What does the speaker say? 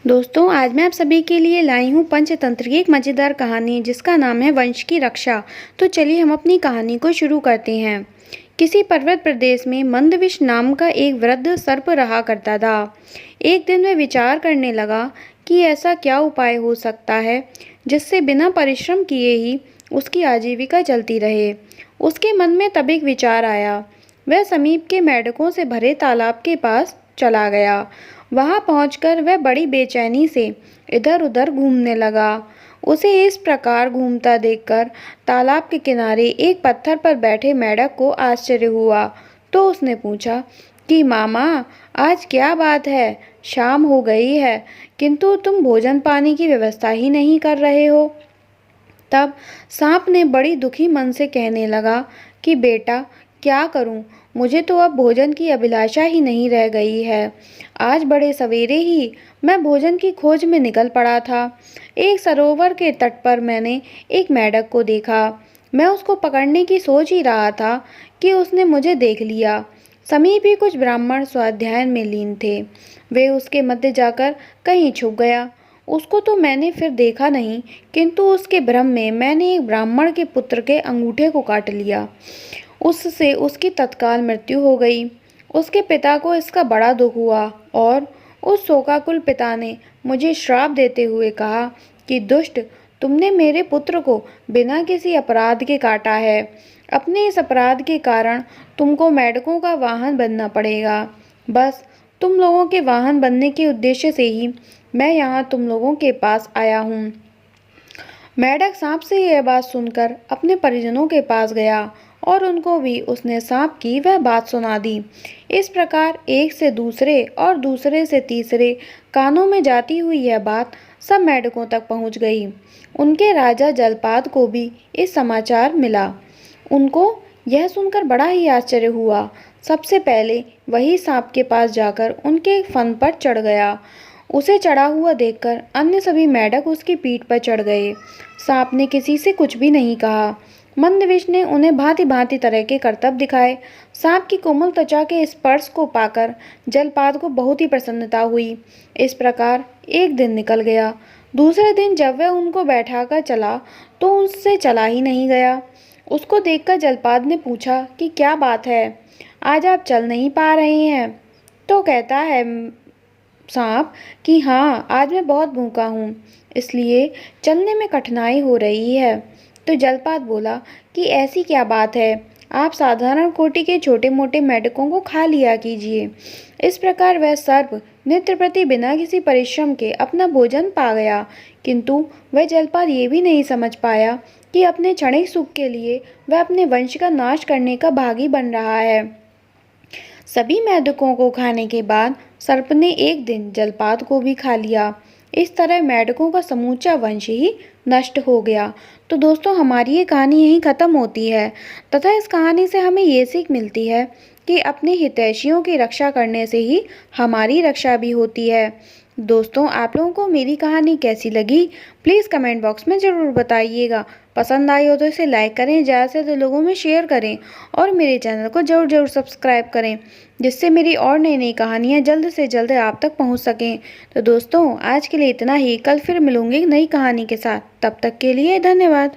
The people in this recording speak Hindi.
दोस्तों, आज मैं आप सभी के लिए लाई हूँ पंचतंत्र की एक मज़ेदार कहानी जिसका नाम है वंश की रक्षा। तो चलिए हम अपनी कहानी को शुरू करते हैं। किसी पर्वत प्रदेश में मंदविष नाम का एक वृद्ध सर्प रहा करता था। एक दिन वह विचार करने लगा कि ऐसा क्या उपाय हो सकता है जिससे बिना परिश्रम किए ही उसकी आजीविका चलती रहे। उसके मन में तब एक विचार आया। वह समीप के मेंढकों से भरे तालाब के पास चला गया। वहां पहुंचकर वह बड़ी बेचैनी से इधर-उधर घूमने लगा। उसे इस प्रकार घूमता देखकर तालाब के किनारे एक पत्थर पर बैठे मेंढक को आश्चर्य हुआ। तो उसने पूछा कि मामा, आज क्या बात है? शाम हो गई है, किंतु तुम भोजन पानी की व्यवस्था ही नहीं कर रहे हो। तब सांप ने बड़ी दुखी मन से कहने लगा कि बेटा, क्या करूं, मुझे तो अब भोजन की अभिलाषा ही नहीं रह गई है। आज बड़े सवेरे ही मैं भोजन की खोज में निकल पड़ा था। एक सरोवर के तट पर मैंने एक मेंढक को देखा। मैं उसको पकड़ने की सोच ही रहा था कि उसने मुझे देख लिया। समीप ही कुछ ब्राह्मण स्वाध्याय में लीन थे। वे उसके मध्य जाकर कहीं छुप गया। उसको तो मैंने फिर देखा नहीं, किंतु उसके भ्रम में मैंने एक ब्राह्मण के पुत्र के अंगूठे को काट लिया। उससे उसकी तत्काल मृत्यु हो गई। उसके पिता को इसका बड़ा दुख हुआ और उस शोकाकुल पिता ने मुझे श्राप देते हुए कहा कि दुष्ट, तुमने मेरे पुत्र को बिना किसी अपराध के काटा है। अपने इस अपराध के कारण तुमको मेंढकों का वाहन बनना पड़ेगा। बस तुम लोगों के वाहन बनने के उद्देश्य से ही मैं यहाँ तुम लोगों के पास आया हूँ। मेंढक सांप से यह बात सुनकर अपने परिजनों के पास गया और उनको भी उसने सांप की वह बात सुना दी। इस प्रकार एक से दूसरे और दूसरे से तीसरे कानों में जाती हुई यह बात सब मेंढकों तक पहुंच गई। उनके राजा जलपाद को भी इस समाचार मिला। उनको यह सुनकर बड़ा ही आश्चर्य हुआ। सबसे पहले वही सांप के पास जाकर उनके फन पर चढ़ गया। उसे चढ़ा हुआ देखकर अन्य सभी मेंढक उसकी पीठ पर चढ़ गए। सांप ने किसी से कुछ भी नहीं कहा। मंदविष ने उन्हें भांति भांति तरह के करतब दिखाए। सांप की कोमल त्वचा के स्पर्श को पाकर जलपाद को बहुत ही प्रसन्नता हुई। इस प्रकार एक दिन निकल गया। दूसरे दिन जब वह उनको बैठाकर चला तो उससे चला ही नहीं गया। उसको देखकर जलपाद ने पूछा कि क्या बात है, आज आप चल नहीं पा रहे हैं? तो कहता है सांप कि हाँ, आज मैं बहुत भूखा हूँ, इसलिए चलने में कठिनाई हो रही है। तो जलपाद बोला कि ऐसी क्या बात है, आप साधारण कोटि के छोटे मोटे मेंढकों को खा लिया कीजिए। इस प्रकार वह सर्प नित्य प्रति बिना किसी परिश्रम के अपना भोजन पा गया। किंतु वह जलपाद ये भी नहीं समझ पाया कि अपने क्षणिक सुख के लिए वह अपने वंश का नाश करने का भागी बन रहा है। सभी मेंढकों को खाने के बाद सर्प ने एक दिन जलपाद को भी खा लिया। इस तरह मेंढकों का समूचा वंश ही नष्ट हो गया। तो दोस्तों, हमारी ये कहानी यहीं ख़त्म होती है तथा इस कहानी से हमें ये सीख मिलती है कि अपने हितैषियों की रक्षा करने से ही हमारी रक्षा भी होती है। दोस्तों, आप लोगों को मेरी कहानी कैसी लगी, प्लीज़ कमेंट बॉक्स में ज़रूर बताइएगा। पसंद आई हो तो इसे लाइक करें, ज़्यादा से ज़्यादा लोगों में शेयर करें और मेरे चैनल को ज़रूर सब्सक्राइब करें, जिससे मेरी और नई नई कहानियाँ जल्द से जल्द आप तक पहुँच सकें। तो दोस्तों, आज के लिए इतना ही। कल फिर मिलूंगी नई कहानी के साथ। तब तक के लिए धन्यवाद।